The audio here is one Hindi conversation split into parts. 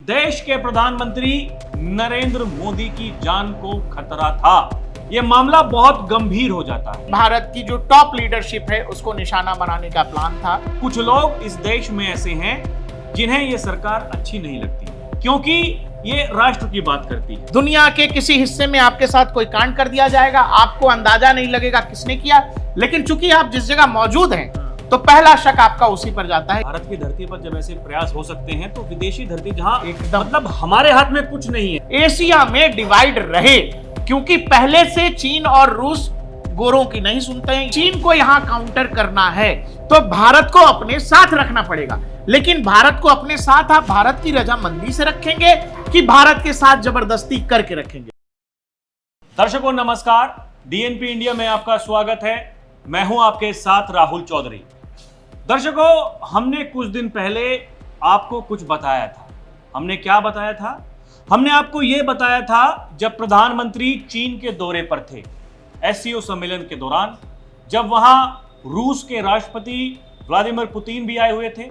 देश के प्रधानमंत्री नरेंद्र मोदी की जान को खतरा था। यह मामला बहुत गंभीर हो जाता है। भारत की जो टॉप लीडरशिप है उसको निशाना बनाने का प्लान था। कुछ लोग इस देश में ऐसे हैं जिन्हें यह सरकार अच्छी नहीं लगती, क्योंकि ये राष्ट्र की बात करती है। दुनिया के किसी हिस्से में आपके साथ कोई कांड कर दिया जाएगा, आपको अंदाजा नहीं लगेगा किसने किया, लेकिन चूंकि आप जिस जगह मौजूद हैं तो पहला शक आपका उसी पर जाता है। भारत की धरती पर जब ऐसे प्रयास हो सकते हैं तो विदेशी धरती जहां एकदम मतलब हमारे हाथ में कुछ नहीं है। एशिया में डिवाइड रहे, क्योंकि पहले से चीन और रूस गोरों की नहीं सुनते हैं। चीन को यहां काउंटर करना है तो भारत को अपने साथ रखना पड़ेगा, लेकिन भारत को अपने साथ आप भारत की रजामंदी से रखेंगे कि भारत के साथ जबरदस्ती करके रखेंगे। दर्शकों नमस्कार, डीएनपी इंडिया में आपका स्वागत है। मैं हूं आपके साथ राहुल चौधरी। दर्शकों, हमने कुछ दिन पहले आपको कुछ बताया था। हमने क्या बताया था? हमने आपको यह बताया था जब प्रधानमंत्री चीन के दौरे पर थे, एससीओ सम्मेलन के दौरान, जब वहां रूस के राष्ट्रपति व्लादिमीर पुतिन भी आए हुए थे,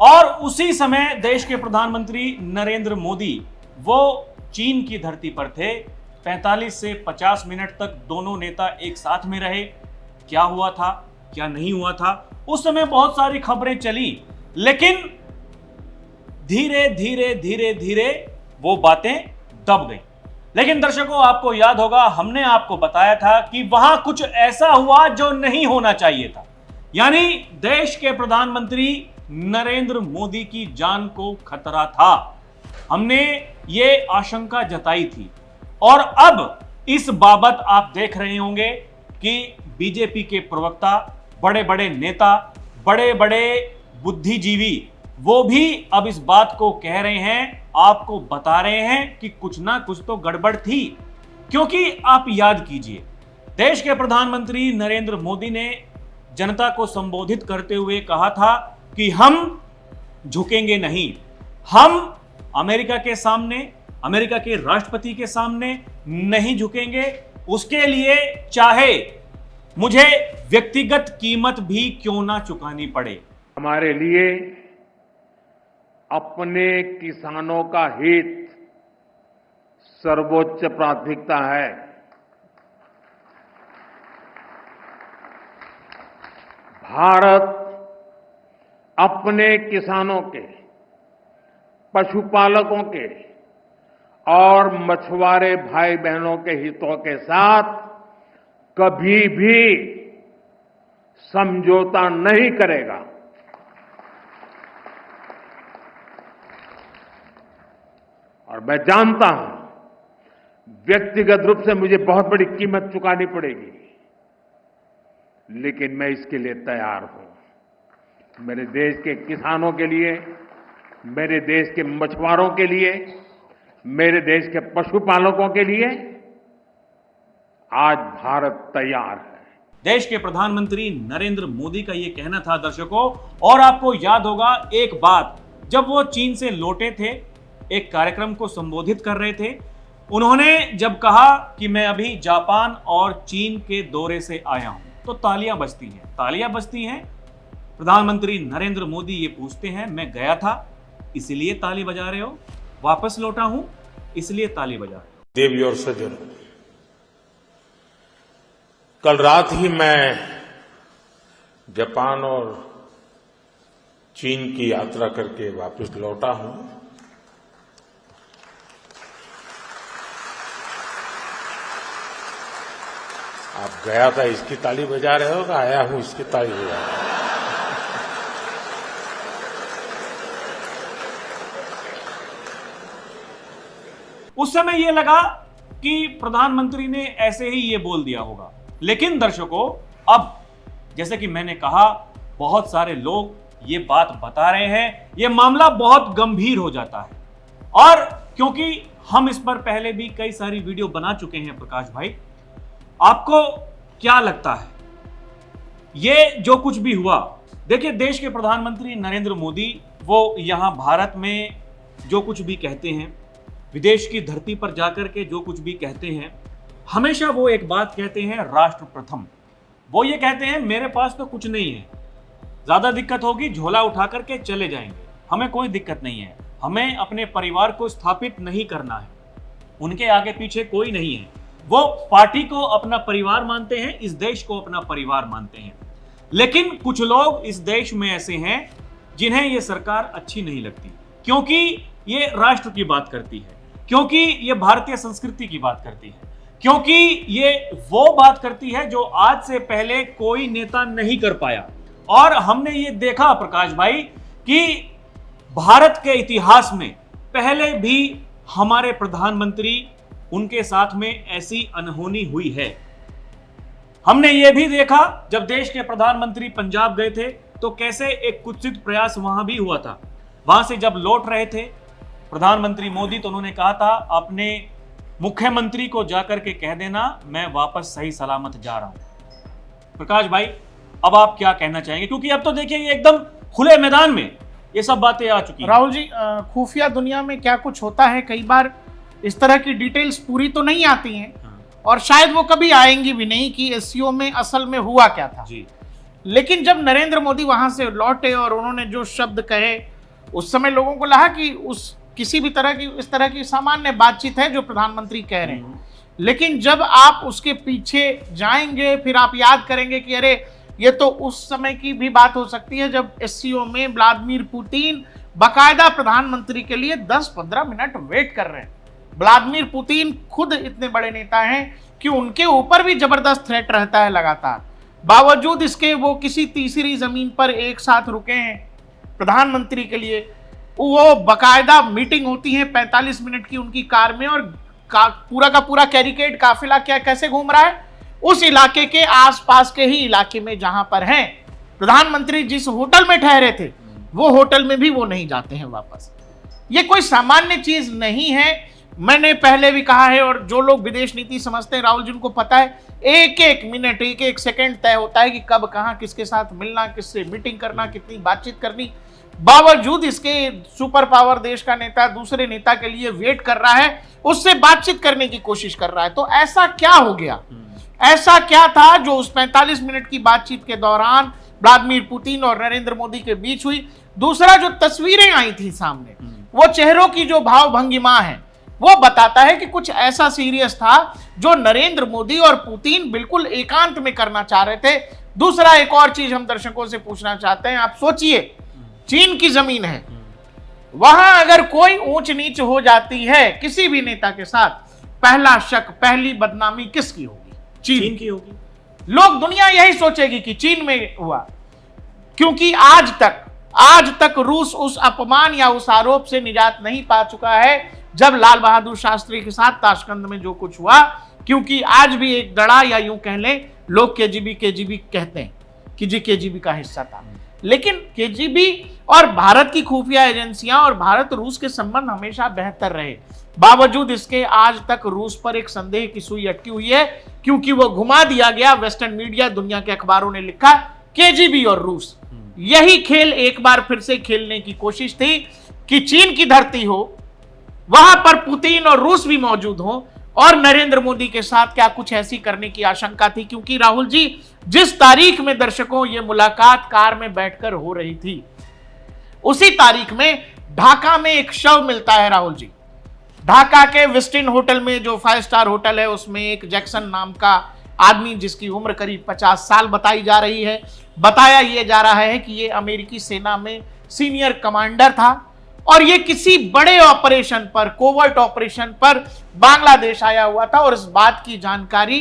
और उसी समय देश के प्रधानमंत्री नरेंद्र मोदी वो चीन की धरती पर थे। 45 से 50 मिनट तक दोनों नेता एक साथ में रहे। क्या हुआ था, क्या नहीं हुआ था, उस समय बहुत सारी खबरें चली, लेकिन धीरे धीरे धीरे धीरे वो बातें दब गई। लेकिन दर्शकों, आपको याद होगा हमने आपको बताया था कि वहां कुछ ऐसा हुआ जो नहीं होना चाहिए था, यानी देश के प्रधानमंत्री नरेंद्र मोदी की जान को खतरा था। हमने ये आशंका जताई थी, और अब इस बाबत आप देख रहे होंगे कि बीजेपी के प्रवक्ता, बड़े बड़े नेता, बड़े बड़े बुद्धिजीवी, वो भी अब इस बात को कह रहे हैं, आपको बता रहे हैं कि कुछ ना कुछ तो गड़बड़ थी। क्योंकि आप याद कीजिए, देश के प्रधानमंत्री नरेंद्र मोदी ने जनता को संबोधित करते हुए कहा था कि हम झुकेंगे नहीं, हम अमेरिका के सामने, अमेरिका के राष्ट्रपति के सामने नहीं झुकेंगे। उसके लिए चाहे मुझे व्यक्तिगत कीमत भी क्यों ना चुकानी पड़े। हमारे लिए अपने किसानों का हित सर्वोच्च प्राथमिकता है। भारत अपने किसानों के, पशुपालकों के और मछुआरे भाई बहनों के हितों के साथ कभी भी समझौता नहीं करेगा। और मैं जानता हूं व्यक्तिगत रूप से मुझे बहुत बड़ी कीमत चुकानी पड़ेगी, लेकिन मैं इसके लिए तैयार हूं। मेरे देश के किसानों के लिए, मेरे देश के मछुआरों के लिए, मेरे देश के पशुपालकों के लिए आज भारत तैयार है। देश के प्रधानमंत्री नरेंद्र मोदी का यह कहना था दर्शकों। और आपको याद होगा एक बात, जब वो चीन से लौटे थे, एक कार्यक्रम को संबोधित कर रहे थे, उन्होंने जब कहा कि मैं अभी जापान और चीन के दौरे से आया हूं, तो तालियां बजती हैं, तालियां बजती हैं। प्रधानमंत्री नरेंद्र मोदी ये पूछते हैं, मैं गया था इसलिए ताली बजा रहे हो, वापस लौटा हूं इसलिए ताली बजा रहे हो। देवी और सज्जन, कल रात ही मैं जापान और चीन की यात्रा करके वापस लौटा हूं। आप गया था इसकी ताली बजा रहे हो, आया हूं इसकी ताली बजा रहे हो। उस समय यह लगा कि प्रधानमंत्री ने ऐसे ही ये बोल दिया होगा, लेकिन दर्शकों, अब जैसे कि मैंने कहा, बहुत सारे लोग ये बात बता रहे हैं, ये मामला बहुत गंभीर हो जाता है। और क्योंकि हम इस पर पहले भी कई सारी वीडियो बना चुके हैं, प्रकाश भाई, आपको क्या लगता है ये जो कुछ भी हुआ? देखिए, देश के प्रधानमंत्री नरेंद्र मोदी वो यहां भारत में जो कुछ भी कहते हैं, विदेश की धरती पर जाकर के जो कुछ भी कहते हैं, हमेशा वो एक बात कहते हैं, राष्ट्र प्रथम। वो ये कहते हैं मेरे पास तो कुछ नहीं है, ज्यादा दिक्कत होगी झोला उठा करके चले जाएंगे, हमें कोई दिक्कत नहीं है, हमें अपने परिवार को स्थापित नहीं करना है, उनके आगे पीछे कोई नहीं है। वो पार्टी को अपना परिवार मानते हैं, इस देश को अपना परिवार मानते हैं। लेकिन कुछ लोग इस देश में ऐसे हैं जिन्हें ये सरकार अच्छी नहीं लगती, क्योंकि ये राष्ट्र की बात करती है, क्योंकि ये भारतीय संस्कृति की बात करती है, क्योंकि ये वो बात करती है जो आज से पहले कोई नेता नहीं कर पाया। और हमने ये देखा प्रकाश भाई कि भारत के इतिहास में पहले भी हमारे प्रधानमंत्री, उनके साथ में ऐसी अनहोनी हुई है। हमने ये भी देखा जब देश के प्रधानमंत्री पंजाब गए थे तो कैसे एक कुत्सित प्रयास वहां भी हुआ था। वहां से जब लौट रहे थे प्रधानमंत्री मोदी तो उन्होंने कहा था अपने मुख्यमंत्री को जाकर के कह देना मैं वापस सही सलामत जा रहा हूं। प्रकाश भाई, अब आप क्या कहना चाहेंगे, क्योंकि अब तो देखिए ये एकदम खुले मैदान में ये सब बातें आ चुकी हैं। राहुल जी, खुफिया दुनिया में क्या कुछ होता है, कई बार इस तरह की डिटेल्स पूरी तो नहीं आती हैं और शायद वो कभी आएंगी भी नहीं कि एससीओ में असल में हुआ क्या था जी। लेकिन जब नरेंद्र मोदी वहां से लौटे और उन्होंने जो शब्द कहे, उस समय लोगों को लगा कि उस किसी भी तरह की इस तरह की सामान्य बातचीत है जो प्रधानमंत्री कह रहे हैं। लेकिन जब आप उसके पीछे जाएंगे फिर आप याद करेंगे कि अरे ये तो उस समय की भी बात हो सकती है जब एससीओ में व्लादिमीर पुतिन बाकायदा प्रधानमंत्री के लिए 10-15 मिनट वेट कर रहे हैं। व्लादिमीर पुतिन खुद इतने बड़े नेता हैं कि उनके ऊपर भी जबरदस्त थ्रेट रहता है लगातार। बावजूद इसके वो किसी तीसरी जमीन पर एक साथ रुके हैं प्रधानमंत्री के लिए। वो बाकायदा मीटिंग होती है 45 मिनट की उनकी कार में और पूरा का पूरा कैरिकेड काफिला क्या कैसे घूम रहा है उस इलाके के आसपास के ही इलाके में जहां पर हैं। प्रधानमंत्री जिस होटल में ठहरे थे वो होटल में भी वो नहीं जाते हैं वापस। ये कोई सामान्य चीज नहीं है। मैंने पहले भी कहा है और जो लोग विदेश नीति समझते हैं राहुल जी उनको पता है, एक एक मिनट एक एक सेकंड तय होता है कि कब कहां किसके साथ मिलना, किससे मीटिंग करना, कितनी बातचीत करनी। बावजूद इसके सुपर पावर देश का नेता दूसरे नेता के लिए वेट कर रहा है, उससे बातचीत करने की कोशिश कर रहा है। तो ऐसा क्या हो गया, ऐसा क्या था जो उस 45 मिनट की बातचीत के दौरान व्लादिमीर पुतिन और नरेंद्र मोदी के बीच हुई। दूसरा जो तस्वीरें आई थी सामने, वो चेहरों की जो भाव भंगिमा है वो बताता है कि कुछ ऐसा सीरियस था जो नरेंद्र मोदी और पुतिन बिल्कुल एकांत में करना चाह रहे थे। दूसरा एक और चीज हम दर्शकों से पूछना चाहते हैं, आप सोचिए चीन की जमीन है, वहां अगर कोई ऊंच नीच हो जाती है किसी भी नेता के साथ, पहला शक, पहली बदनामी किसकी होगी? चीन की होगी। लोग दुनिया यही सोचेगी कि चीन में हुआ, क्योंकि आज तक रूस उस अपमान या उस आरोप से निजात नहीं पा चुका है जब लाल बहादुर शास्त्री के साथ ताशकंद में जो कुछ हुआ। क्योंकि आज भी एक दड़ा या यूं कह लें, लोग केजीबी कहते हैं कि जी केजीबी का हिस्सा था, लेकिन केजीबी और भारत की खुफिया एजेंसियां और भारत रूस के संबंध हमेशा बेहतर रहे। बावजूद इसके आज तक रूस पर एक संदेह की सुई अटकी हुई है, क्योंकि वो घुमा दिया गया। वेस्टर्न मीडिया, दुनिया के अखबारों ने लिखा केजीबी और रूस। यही खेल एक बार फिर से खेलने की कोशिश थी कि चीन की धरती हो, वहां पर पुतिन और रूस भी मौजूद हो और नरेंद्र मोदी के साथ क्या कुछ ऐसी करने की आशंका थी। क्योंकि राहुल जी, जिस तारीख में दर्शकों ये मुलाकात कार में बैठकर हो रही थी, उसी तारीख में ढाका में एक शव मिलता है। राहुल जी, ढाका के विस्टिन होटल में, जो 5 स्टार होटल है, उसमें एक जैक्सन नाम का आदमी जिसकी उम्र करीब 50 साल बताई जा रही है, बताया यह जा रहा है कि यह अमेरिकी सेना में सीनियर कमांडर था और ये किसी बड़े ऑपरेशन पर, कोवर्ट ऑपरेशन पर बांग्लादेश आया हुआ था। और इस बात की जानकारी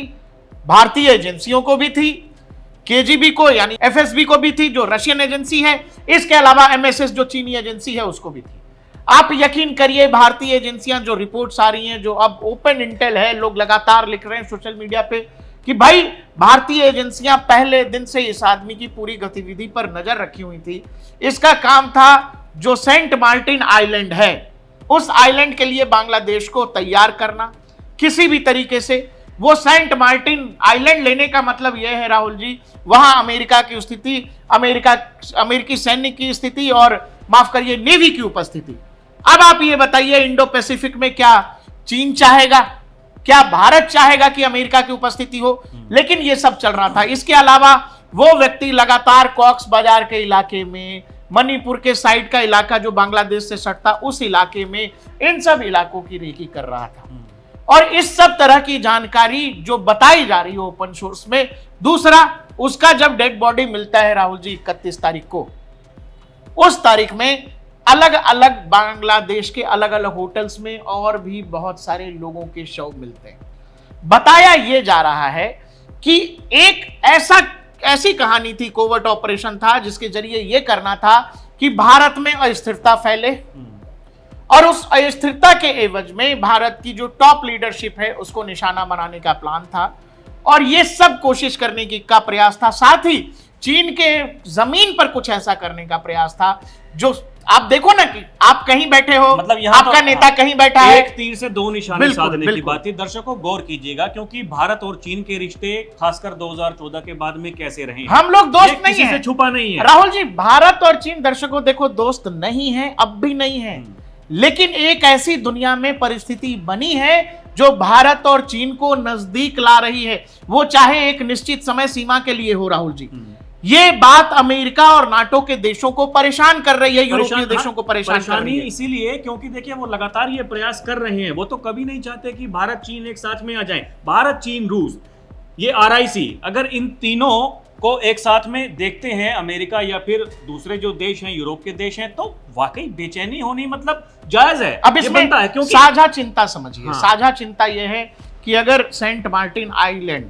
भारतीय एजेंसियों को भी थी, केजीबी को यानी एफएसबी को भी थी जो रशियन एजेंसी है, इसके अलावा एमएसएस जो चीनी एजेंसी है उसको भी थी। आप यकीन करिए, भारतीय एजेंसियां जो रिपोर्ट्स आ रही हैं, जो अब ओपन इंटेल है, लोग लगातार लिख रहे हैं सोशल मीडिया पे कि भाई भारतीय एजेंसियां पहले दिन से इस आदमी की पूरी गतिविधि पर नजर रखी हुई थी। इसका काम था जो सेंट मार्टिन आइलैंड है, उस आइलैंड के लिए बांग्लादेश को तैयार करना किसी भी तरीके से। वो सेंट मार्टिन आइलैंड लेने का मतलब यह है राहुल जी, वहां अमेरिका की स्थिति, अमेरिकी सैन्य की स्थिति और माफ करिए नेवी की उपस्थिति। अब आप ये बताइए, इंडो पैसिफिक में क्या चीन चाहेगा, क्या भारत चाहेगा कि अमेरिका की उपस्थिति हो? लेकिन ये सब चल रहा था। इसके अलावा वो व्यक्ति लगातार कॉक्स बाजार के इलाके में, मणिपुर के साइड का इलाका जो बांग्लादेश से सटता, उस इलाके में इन सब इलाकों की रेकी कर रहा था। और इस सब तरह की जानकारी जो बताई जा रही है ओपन सोर्स में। दूसरा, उसका जब डेड बॉडी मिलता है राहुल जी 31 तारीख को, उस तारीख में अलग अलग बांग्लादेश के अलग अलग होटल्स में और भी बहुत सारे लोगों के शव मिलते हैं। बताया यह जा रहा है कि एक ऐसी कहानी थी, कोवर्ट ऑपरेशन था, जिसके जरिए यह करना था कि भारत में अस्थिरता फैले और उस अस्थिरता के एवज में भारत की जो टॉप लीडरशिप है उसको निशाना बनाने का प्लान था। और यह सब कोशिश करने का प्रयास था। साथ ही चीन के जमीन पर कुछ ऐसा करने का प्रयास था जो आप देखो ना कि आप कहीं बैठे हो, मतलब यहाँ आपका तो नेता कहीं बैठा है, एक तीर से दो निशाने साधने की बात थी। दर्शकों गौर कीजिएगा, क्योंकि भारत और चीन के रिश्ते खासकर 2014 के बाद में कैसे रहे, हम लोग दोस्त नहीं किसी है, से छुपा नहीं है। राहुल जी, भारत और चीन दर्शकों देखो दोस्त नहीं है, अब भी नहीं है, लेकिन एक ऐसी दुनिया में परिस्थिति बनी है जो भारत और चीन को नजदीक ला रही है, वो चाहे एक निश्चित समय सीमा के लिए हो। राहुल जी, ये बात अमेरिका और नाटो के देशों को परेशान कर रही है, यूरोपीय देशों को परेशान कर रही है। इसीलिए क्योंकि देखिए वो लगातार ये प्रयास कर रहे हैं, वो तो कभी नहीं चाहते कि भारत चीन एक साथ में आ जाएं। भारत, चीन, रूस, ये RIC, अगर इन तीनों को एक साथ में देखते हैं अमेरिका या फिर दूसरे जो देश हैं, यूरोप के देश हैं, तो वाकई बेचैनी होनी मतलब जायज है। अब इसमें बनता है, क्योंकि साझा चिंता समझिए, हाँ। साझा चिंता यह है कि अगर सेंट मार्टिन आइलैंड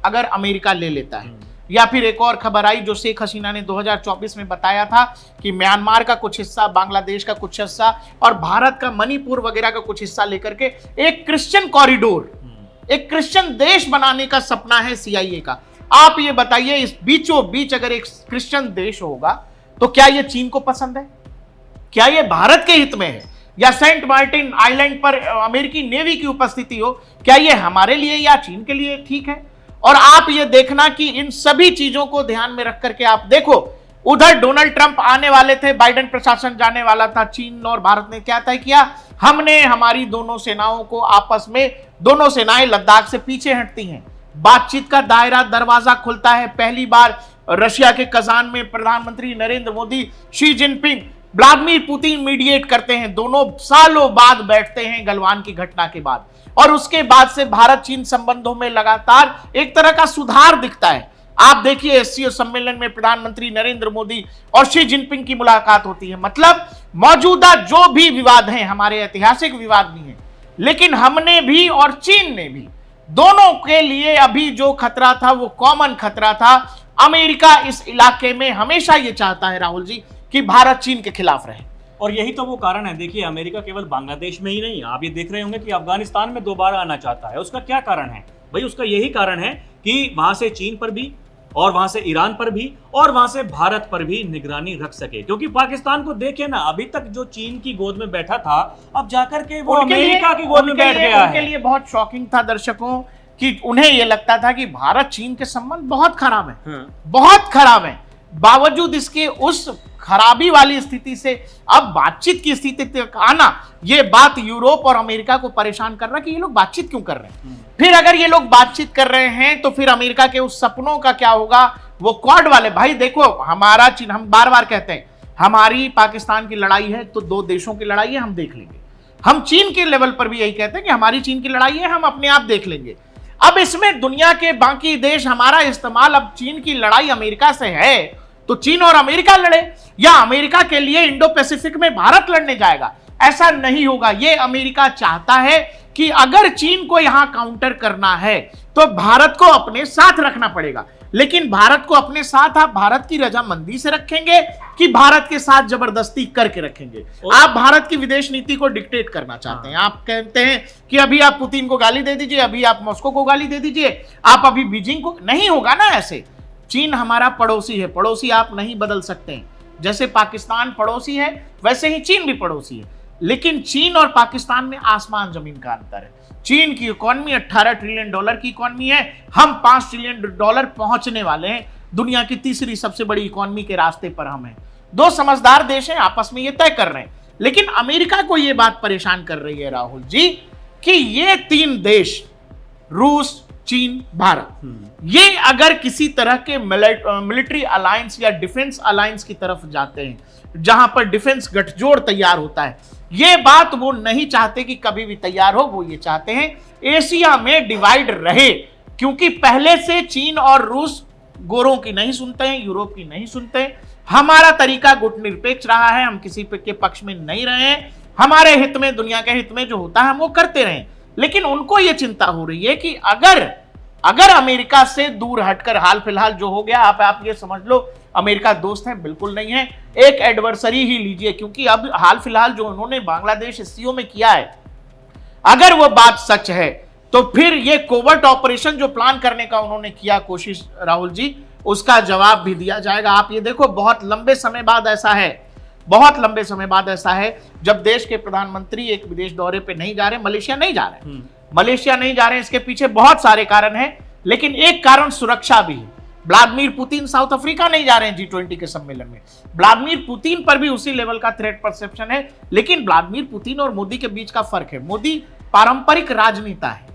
अगर अमेरिका ले लेता है, या फिर एक और खबर आई जो शेख हसीना ने 2024 में बताया था कि म्यांमार का कुछ हिस्सा, बांग्लादेश का कुछ हिस्सा और भारत का मणिपुर वगैरह का कुछ हिस्सा लेकर के एक क्रिश्चियन कॉरिडोर, एक क्रिश्चियन देश बनाने का सपना है CIA का। आप ये बताइए, इस बीचों बीच अगर एक क्रिश्चियन देश होगा तो क्या ये चीन को पसंद है? क्या ये भारत के हित में है? या सेंट मार्टिन आइलैंड पर अमेरिकी नेवी की उपस्थिति हो, क्या ये हमारे लिए या चीन के लिए ठीक है? और आप ये देखना कि इन सभी चीजों को ध्यान में रख करके आप देखो, उधर डोनाल्ड ट्रंप आने वाले थे, बाइडेन प्रशासन जाने वाला था, चीन और भारत ने क्या तय किया? हमने हमारी दोनों सेनाओं को आपस में, दोनों सेनाएं लद्दाख से पीछे हटती हैं, बातचीत का दायरा, दरवाजा खुलता है। पहली बार रशिया के कजान में प्रधानमंत्री Narendra Modi, Xi Jinping, Vladimir Putin mediate करते हैं, दोनों सालों बाद बैठते हैं गलवान की घटना के बाद। और उसके बाद से भारत चीन संबंधों में लगातार एक तरह का सुधार दिखता है। आप देखिए SCO सम्मेलन में प्रधानमंत्री नरेंद्र मोदी और शी जिनपिंग की मुलाकात होती है। मतलब मौजूदा जो भी विवाद हैं, हमारे ऐतिहासिक विवाद भी हैं, लेकिन हमने भी और चीन ने भी, दोनों के लिए अभी जो खतरा था वो कॉमन खतरा था। अमेरिका इस इलाके में हमेशा ये चाहता है राहुल जी कि भारत चीन के खिलाफ रहे, और यही तो वो कारण है। देखिए अमेरिका केवल बांग्लादेश में ही नहीं, आप ये देख रहे होंगे कि अफगानिस्तान में दोबारा आना चाहता है। उसका क्या कारण है भाई? उसका यही कारण है कि वहां से चीन पर भी और वहां से ईरान पर भी और वहां से भारत पर भी निगरानी रख सके। क्योंकि पाकिस्तान को देखे ना, अभी तक जो चीन की गोद में बैठा था, अब जाकर के वो अमेरिका की गोद में बैठ गया है। उनके लिए बहुत शॉकिंग था दर्शकों कि उन्हें यह लगता था कि भारत चीन के संबंध बहुत खराब है, बहुत खराब है। बावजूद इसके उस खराबी वाली स्थिति से अब बातचीत की स्थिति तक आना, यह बात यूरोप और अमेरिका को परेशान कर रहा कि ये लोग बातचीत क्यों कर रहे हैं। फिर अगर ये लोग बातचीत कर रहे हैं तो फिर अमेरिका के उस सपनों का क्या होगा? वो क्वाड वाले, भाई देखो हमारा चीन, हम बार बार कहते हैं हमारी पाकिस्तान की लड़ाई है तो दो देशों की लड़ाई है, हम देख लेंगे। हम चीन के लेवल पर भी यही कहते हैं कि हमारी चीन की लड़ाई है, हम अपने आप देख लेंगे। अब इसमें दुनिया के बाकी देश हमारा इस्तेमाल, अब चीन की लड़ाई अमेरिका से है तो चीन और अमेरिका लड़े, या अमेरिका के लिए इंडो पैसिफिक में भारत लड़ने जाएगा, ऐसा नहीं होगा। यह अमेरिका चाहता है कि अगर चीन को यहां काउंटर करना है तो भारत को अपने साथ रखना पड़ेगा। लेकिन भारत को अपने साथ आप भारत की रजामंदी से रखेंगे कि भारत के साथ जबरदस्ती करके रखेंगे? आप भारत की विदेश नीति को डिक्टेट करना चाहते हैं। आप कहते हैं कि अभी आप पुतिन को गाली दे दीजिए, अभी आप मॉस्को को गाली दे दीजिए, आप अभी बीजिंग को, नहीं होगा ना ऐसे। चीन हमारा पड़ोसी है, पड़ोसी आप नहीं बदल सकते हैं। जैसे पाकिस्तान पड़ोसी है वैसे ही चीन भी पड़ोसी है, लेकिन चीन और पाकिस्तान में आसमान जमीन का अंतर है। चीन की इकोनॉमी 18 ट्रिलियन डॉलर की इकोनॉमी है, हम 5 ट्रिलियन डॉलर पहुंचने वाले हैं, दुनिया की तीसरी सबसे बड़ी इकोनॉमी के रास्ते पर हम हैं। दो समझदार देश हैं, आपस में ये तय कर रहे हैं। लेकिन अमेरिका को यह बात परेशान कर रही है राहुल जी कि ये तीन देश, रूस, चीन, भारत, ये अगर किसी तरह के मिलिट्री अलायंस या डिफेंस अलायंस की तरफ जाते हैं, जहां पर डिफेंस गठजोड़ तैयार होता है, ये बात वो नहीं चाहते कि कभी भी तैयार हो। वो ये चाहते हैं एशिया में डिवाइड रहे, क्योंकि पहले से चीन और रूस गोरों की नहीं सुनते हैं, यूरोप की नहीं सुनते। हमारा तरीका गुटनिरपेक्ष रहा है, हम किसी के पक्ष में नहीं रहे हैं, हमारे हित में, दुनिया के हित में जो होता है हम वो करते रहे। लेकिन उनको ये चिंता हो रही है कि अगर अमेरिका से दूर हटकर, हाल फिलहाल जो हो गया, आप ये समझ लो अमेरिका दोस्त है, बिल्कुल नहीं है, एक एडवर्सरी ही लीजिए, क्योंकि अब हाल फिलहाल जो उन्होंने बांग्लादेश एससीओ में किया है, अगर वो बात सच है तो फिर ये कोवर्ट ऑपरेशन जो प्लान करने का उन्होंने किया कोशिश, राहुल जी, उसका जवाब भी दिया जाएगा। आप ये देखो, बहुत लंबे समय बाद ऐसा है, बहुत लंबे समय बाद ऐसा है, जब देश के प्रधानमंत्री एक विदेश दौरे पे नहीं जा रहे, मलेशिया नहीं जा रहे, मलेशिया नहीं जा रहे हैं। इसके पीछे बहुत सारे कारण हैं, लेकिन एक कारण सुरक्षा भी है। व्लादिमीर पुतिन साउथ अफ्रीका नहीं जा रहे हैं G20 के सम्मेलन में। व्लादिमीर पुतिन पर भी उसी लेवल का थ्रेट परसेप्शन है, लेकिन व्लादिमीर पुतिन और मोदी के बीच का फर्क है। मोदी पारंपरिक राजनेता है,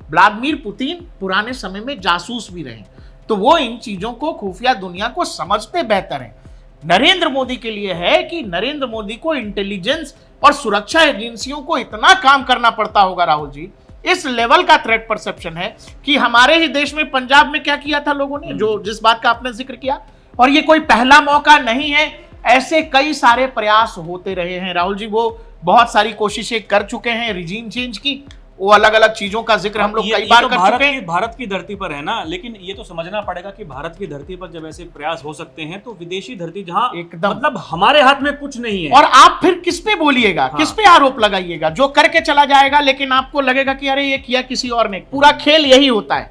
व्लादिमीर पुतिन पुराने समय में जासूस भी रहे, तो वो इन चीजों को, खुफिया दुनिया को समझते बेहतर हैं। नरेंद्र मोदी के लिए है कि नरेंद्र मोदी को इंटेलिजेंस और सुरक्षा एजेंसियों को इतना काम करना पड़ता होगा, राहुल जी, इस लेवल का थ्रेट परसेप्शन है कि हमारे ही देश में पंजाब में क्या किया था लोगों ने, जो जिस बात का आपने जिक्र किया, और ये कोई पहला मौका नहीं है, ऐसे कई सारे प्रयास होते रहे हैं राहुल जी। वो बहुत सारी कोशिशें कर चुके हैं रिजीम चेंज की, वो अलग अलग चीजों का जिक्र हम लोग कई बार कर चुके हैं। भारत की धरती पर है ना, लेकिन ये तो समझना पड़ेगा कि भारत की धरती पर जब ऐसे प्रयास हो सकते हैं, तो विदेशी धरती जहां एकदम, मतलब हमारे हाथ में कुछ नहीं है, और आप फिर किस पे बोलिएगा, किस पे आरोप लगाइएगा? जो करके चला जाएगा, लेकिन आपको लगेगा कि अरे ये किया किसी और ने। पूरा खेल यही होता है,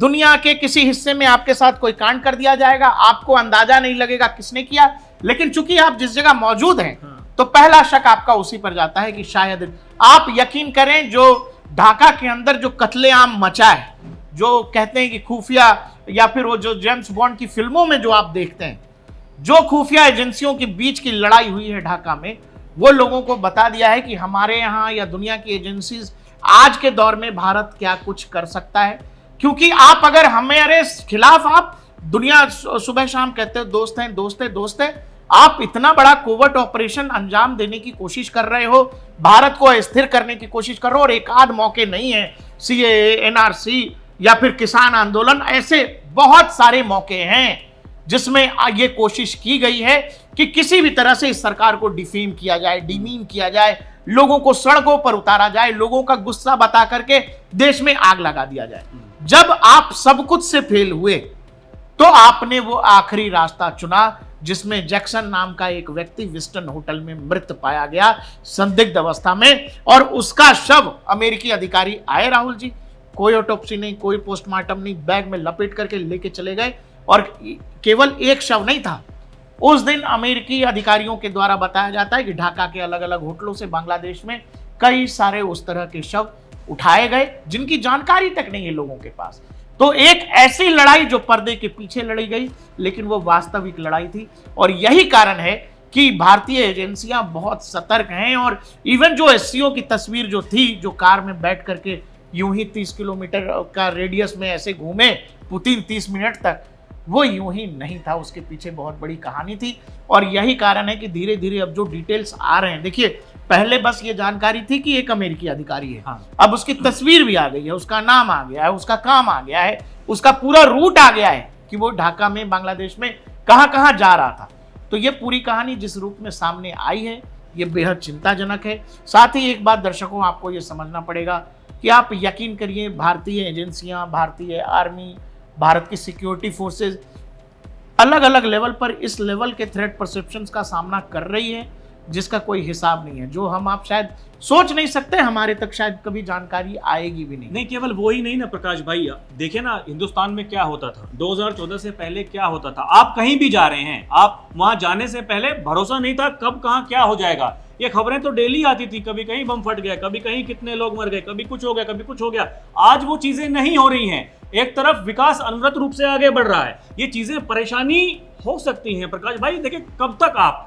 दुनिया के किसी हिस्से में आपके साथ कोई कांड कर दिया जाएगा, आपको अंदाजा नहीं लगेगा किसने किया, लेकिन चूंकि आप जिस जगह मौजूद हैं, तो पहला शक आपका उसी पर जाता है कि शायद। आप यकीन करें, जो ढाका के अंदर जो कत्लेआम मचा है, जो कहते हैं कि खुफिया, या फिर वो जो जेम्स बॉन्ड की फिल्मों में जो आप देखते हैं, जो खुफिया एजेंसियों के बीच की लड़ाई हुई है ढाका में, वो लोगों को बता दिया है कि हमारे यहाँ या दुनिया की एजेंसीज आज के दौर में भारत क्या कुछ कर सकता है। क्योंकि आप अगर हमारे खिलाफ, आप दुनिया सुबह शाम कहते हो दोस्त हैं, दोस्त है, दोस्त है, आप इतना बड़ा कोवर्ट ऑपरेशन अंजाम देने की कोशिश कर रहे हो, भारत को अस्थिर करने की कोशिश कर रहे हो, और एक आध मौके नहीं है, CAA, NRC या फिर किसान आंदोलन, ऐसे बहुत सारे मौके हैं जिसमें ये कोशिश की गई है कि किसी भी तरह से इस सरकार को डिफेम किया जाए, डिमीन किया जाए, लोगों को सड़कों पर उतारा जाए, लोगों का गुस्सा बता करके देश में आग लगा दिया जाए। जब आप सब कुछ से फेल हुए, तो आपने वो आखिरी रास्ता चुना जिसमें जैक्सन नाम का एक व्यक्ति विस्टन होटल में मृत पाया गया संदिग्ध अवस्था में, और उसका शव अमेरिकी अधिकारी आए राहुल जी, कोई ऑटोप्सी नहीं, कोई पोस्टमार्टम नहीं, बैग में लपेट करके लेके चले गए। और केवल एक शव नहीं था, उस दिन अमेरिकी अधिकारियों के द्वारा बताया जाता है कि ढाका के अलग अलग होटलों से बांग्लादेश में कई सारे उस तरह के शव उठाए गए जिनकी जानकारी तक नहीं है लोगों के पास। तो एक ऐसी लड़ाई जो पर्दे के पीछे लड़ी गई, लेकिन वो वास्तविक लड़ाई थी, और यही कारण है कि भारतीय एजेंसियां बहुत सतर्क हैं। और इवन जो एससीओ की तस्वीर जो थी, जो कार में बैठ करके यूं ही 30 किलोमीटर का रेडियस में ऐसे घूमे पुतिन 30 मिनट तक, वो यूं ही नहीं था, उसके पीछे बहुत बड़ी कहानी थी। और यही कारण है कि धीरे धीरे अब जो डिटेल्स आ रहे हैं, देखिए पहले बस ये जानकारी थी कि एक अमेरिकी अधिकारी है, अब उसकी तस्वीर भी आ गई है, उसका नाम आ गया है, उसका काम आ गया है, उसका पूरा रूट आ गया है कि वो ढाका में, बांग्लादेश में कहां कहां जा रहा था। तो ये पूरी कहानी जिस रूप में सामने आई है, ये बेहद चिंताजनक है। साथ ही एक बात दर्शकों, आपको ये समझना पड़ेगा कि आप यकीन करिए, भारतीय एजेंसियां, भारतीय आर्मी, भारत की सिक्योरिटी फोर्सेज अलग अलग लेवल पर इस लेवल के थ्रेट परसेप्शंस का सामना कर रही है जिसका कोई हिसाब नहीं है, जो हम आप शायद सोच नहीं सकते, हमारे तक शायद कभी जानकारी आएगी भी नहीं। नहीं, केवल वो ही नहीं ना प्रकाश भाई, देखिए ना हिंदुस्तान में क्या होता था, 2014 से पहले क्या होता था। आप कहीं भी जा रहे हैं, आप वहां जाने से पहले भरोसा नहीं था कब कहां क्या हो जाएगा। ये खबरें तो डेली आती थी, कभी कहीं बम फट गया, कभी कहीं कितने लोग मर गए, कभी कुछ हो गया, कभी कुछ हो गया। आज वो चीजें नहीं हो रही हैं। एक तरफ विकास अनवरत रूप से आगे बढ़ रहा है, ये चीजें परेशानी हो सकती हैं। प्रकाश भाई देखिए, कब तक आप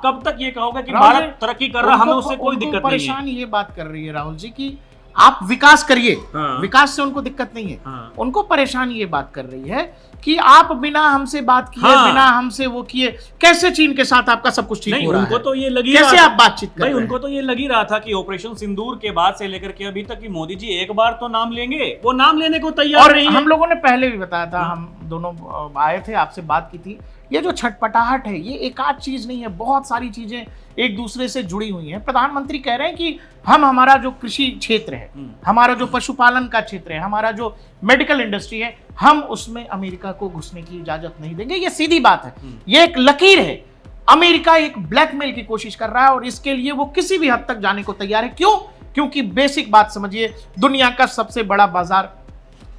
कब तक ये कहोगे कि भारत तरक्की कर रहा, हमें उससे कोई दिक्कत नहीं है। परेशान ये बात कर रही है राहुल जी कि आप विकास करिए, हाँ। विकास से उनको दिक्कत नहीं है। हाँ। उनको परेशानी ये बात कर रही है कि आप बिना हमसे बात किए, हाँ। बिना हमसे वो किए कैसे चीन के साथ आपका सब कुछ ठीक नहीं, हो रहा उनको है? तो ये लगी कैसे रहा आप बातचीत कर भाई, रहे उनको हैं? तो ये लगी रहा था कि ऑपरेशन सिंदूर के बाद से लेकर के अभी तक कि मोदी जी एक बार तो नाम लेंगे, वो नाम लेने को तैयार और नहीं है। हम लोगों ने पहले भी बताया था, हाँ। हम दोनों आए थे, आपसे बात की थी, ये जो छटपटाहट है ये एक आध चीज नहीं है, बहुत सारी चीजें एक दूसरे से जुड़ी हुई हैं। प्रधानमंत्री कह रहे हैं कि हमारा जो कृषि क्षेत्र है, हमारा जो पशुपालन का क्षेत्र है, हमारा जो मेडिकल इंडस्ट्री है, हम उसमें अमेरिका को घुसने की इजाजत नहीं देंगे। ये सीधी बात है, ये एक लकीर है। अमेरिका एक ब्लैकमेल की कोशिश कर रहा है और इसके लिए वो किसी भी हद तक जाने को तैयार है। क्यों? क्योंकि बेसिक बात समझिए, दुनिया का सबसे बड़ा बाजार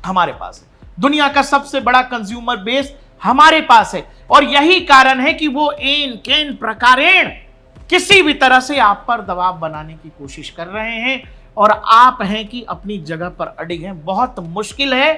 हमारे पास है, दुनिया का सबसे बड़ा कंज्यूमर बेस हमारे पास है, और यही कारण है कि वो एन केन प्रकारेण किसी भी तरह से आप पर दबाव बनाने की कोशिश कर रहे हैं, और आप हैं कि अपनी जगह पर अडिग हैं। बहुत मुश्किल है,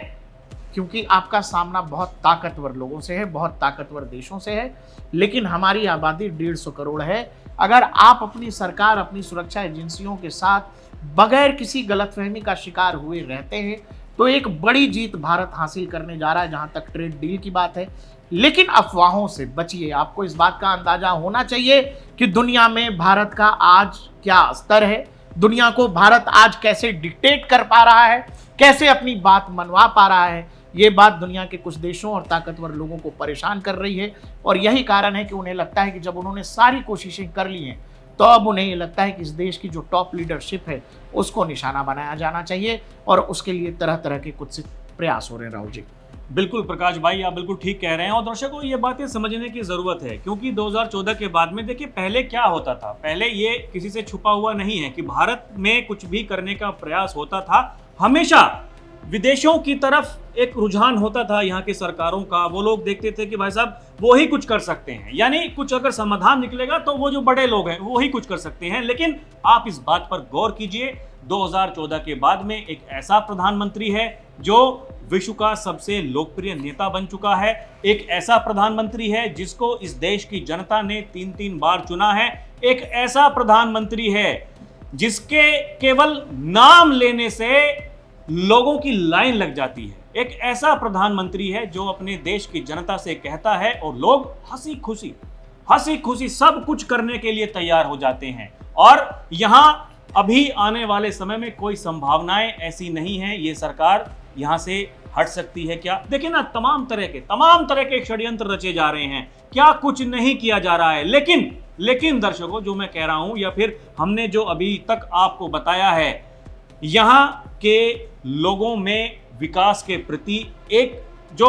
क्योंकि आपका सामना बहुत ताकतवर लोगों से है, बहुत ताकतवर देशों से है, लेकिन हमारी आबादी 150 करोड़ है। अगर आप अपनी सरकार, अपनी सुरक्षा एजेंसियों के साथ बगैर किसी गलतफहमी का शिकार हुए रहते हैं, तो एक बड़ी जीत भारत हासिल करने जा रहा है जहां तक ट्रेड डील की बात है। लेकिन अफवाहों से बचिए। आपको इस बात का अंदाजा होना चाहिए कि दुनिया में भारत का आज क्या स्तर है, दुनिया को भारत आज कैसे डिक्टेट कर पा रहा है, कैसे अपनी बात मनवा पा रहा है। ये बात दुनिया के कुछ देशों और ताकतवर लोगों को परेशान कर रही है, और यही कारण है कि उन्हें लगता है कि जब उन्होंने सारी कोशिशें कर ली हैं, तो अब उन्हें ये लगता है कि इस देश की जो टॉप लीडरशिप है उसको निशाना बनाया जाना चाहिए, और उसके लिए तरह तरह के कुछ प्रयास हो रहे हैं। राहुल जी, बिल्कुल प्रकाश भाई, आप बिल्कुल ठीक कह रहे हैं, और दर्शकों ये बातें समझने की जरूरत है, क्योंकि 2014 के बाद में देखिए पहले क्या होता था। पहले ये किसी से छुपा हुआ नहीं है कि भारत में कुछ भी करने का प्रयास होता था, हमेशा विदेशों की तरफ एक रुझान होता था यहाँ की सरकारों का। वो लोग देखते थे कि भाई साहब वो ही कुछ कर सकते हैं, यानी कुछ अगर समाधान निकलेगा तो वो जो बड़े लोग हैं वो ही कुछ कर सकते हैं। लेकिन आप इस बात पर गौर कीजिए, 2014 के बाद में एक ऐसा प्रधानमंत्री है जो विश्व का सबसे लोकप्रिय नेता बन चुका है, एक ऐसा प्रधानमंत्री है जिसको इस देश की जनता ने 3-3 बार चुना है, एक ऐसा प्रधानमंत्री है जिसके केवल नाम लेने से लोगों की लाइन लग जाती है, एक ऐसा प्रधानमंत्री है जो अपने देश की जनता से कहता है और लोग हंसी खुशी सब कुछ करने के लिए तैयार हो जाते हैं। और यहां अभी आने वाले समय में कोई संभावनाएं ऐसी नहीं है ये सरकार यहां से हट सकती है क्या? देखिए ना, तमाम तरह के षड्यंत्र रचे जा रहे हैं, क्या कुछ नहीं किया जा रहा है। लेकिन दर्शकों, जो मैं कह रहा हूं या फिर हमने जो अभी तक आपको बताया है, यहां के लोगों में विकास के प्रति एक जो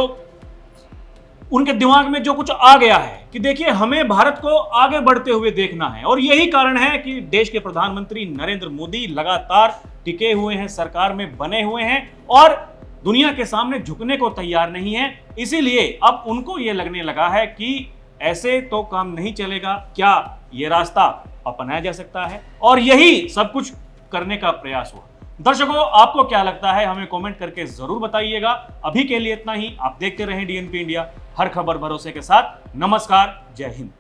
उनके दिमाग में जो कुछ आ गया है कि देखिए हमें भारत को आगे बढ़ते हुए देखना है, और यही कारण है कि देश के प्रधानमंत्री नरेंद्र मोदी लगातार टिके हुए हैं, सरकार में बने हुए हैं और दुनिया के सामने झुकने को तैयार नहीं है। इसीलिए अब उनको यह लगने लगा है कि ऐसे तो काम नहीं चलेगा, क्या ये रास्ता अपनाया जा सकता है, और यही सब कुछ करने का प्रयास हुआ। दर्शकों, आपको क्या लगता है हमें कमेंट करके जरूर बताइएगा। अभी के लिए इतना ही। आप देखते रहें डीएनपी इंडिया, हर खबर भरोसे के साथ। नमस्कार, जय हिंद।